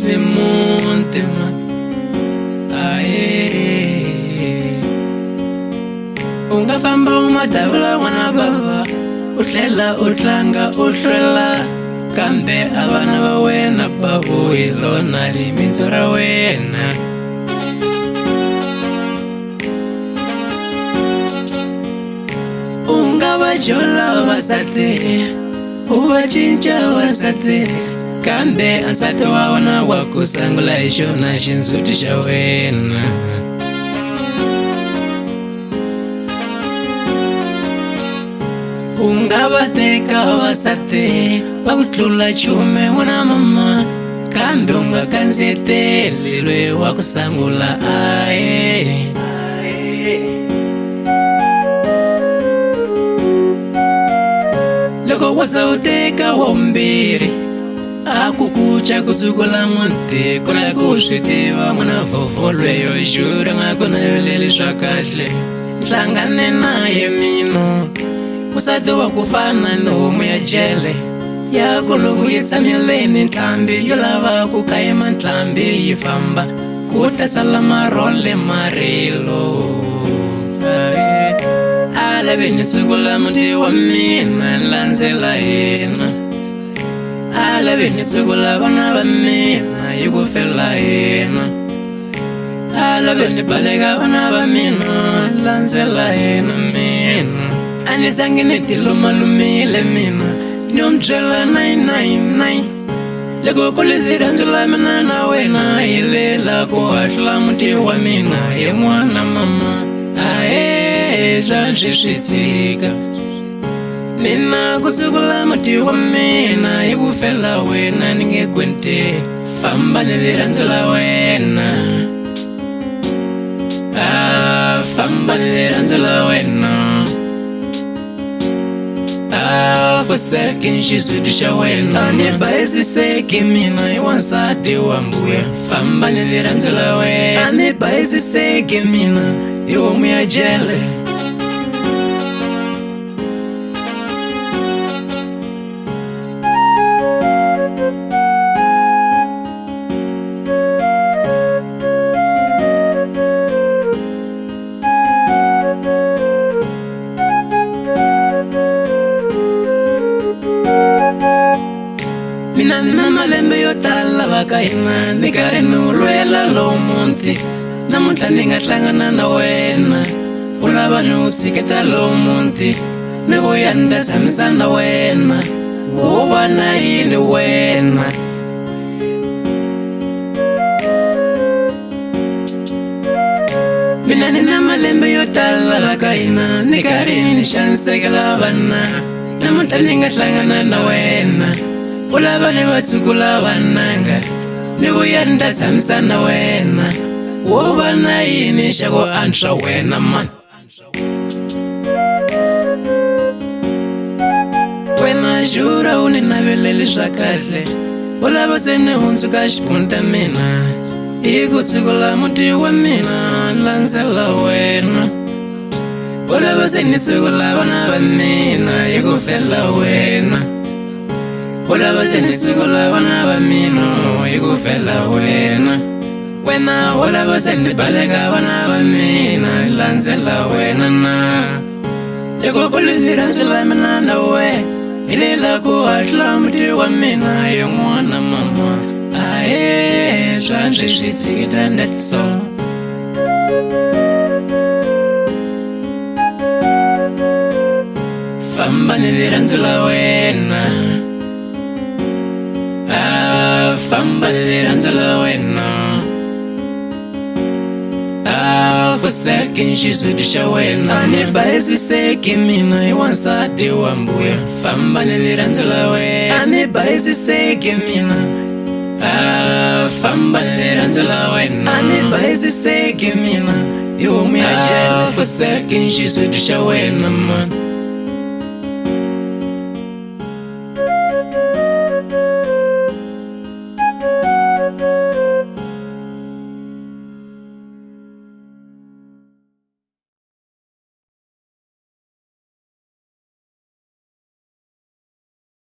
Simonte man aye ungafamba umadabula wana baba utlela utlanga uhlwela kambe abana ba wena babuhilo na rimitso ra wena ungabajola vasate ubacinca vasate kambe ansate wa wona wa kusangula hi xona xindzhuti xa wena ungabateka vasate va ku tlula chume n'wana mama kambe u nga kandzieteli lwe wa ku sangula aye loko wasa u teka wombirhi a ku kuca ku tsukula muti ku la ku swi tiva n'wana vovolweyo xuri nga ku naveleli swa kahle hlangane naye mina musati wa ku fana ni homu ya jele ya ku loko yi tshameleni ntlambi yo lava ku kayima ntlambi yi famba ku ta sala marole marilo a lavi ni tsukula muti wa mina landzela yena a lavi ni tsukula vana va mina yi ku fela yena a lavi ni baleka vana va mina landzela yena mina a ni zangi ni ti lumalumile mina ni ombyela 999 loko ku litirhandzu la mina na wena hi lela ku hahlula muti wa mina hi n'wana mama ahe swa swi tshika mina ku tsukula muti wa mina hi ku fela wena ni nge kwente famba ni rirhandzu la wena famba ni rirhandzu la wena foseke xisuti xa wena ni bayisiseki mina hi wansati wa mbuya famba ni rirhandzu la wena ni bayisiseki mina hi homu ya jele mina nina malembe yo tala va ka hina ni karhi ni ulwela lowu muti namuntlha ni nga hlangana na wena u lava ni u tshiketa lowu muti ni vuya ni ta tshamisa na wena wo va na yini wena mina nina malembe yo tala va ka hina ni karhi ni xanisekela vana namuntlha ni nga hlangana na wena u lava ni va tsukula vananga ni vuya ni ta tshamisa na wena wo va na yini xa ku antswa wena man wena xura u ni naveleli swa kahle u lava se ni hundzuka xipunta mina hi ku tsukula muti wa mina landzela wena u lava se ni tsukula vana va mina hi ku fela wena u lava se ni tsukula vana va mina hi ku fela wena wena u lava se ni baleka vana va mina landzela wena na loko ku litirhandzu la mina na wena hi lela ku hahlula muti wa mina hi n'wana mama ahe swa swi tshikita ndetso famba ni rirhandzu la wena famba ni rirhandzu la wena foseke xisuti xa wena ni bayisiseki mina hi wansati wa mbuya famba ni rirhandzu la wena ni bayisiseki mina famba ni rirhandzu la wena ni bayisiseki mina hi homu ya jele foseke xisuti xa wena man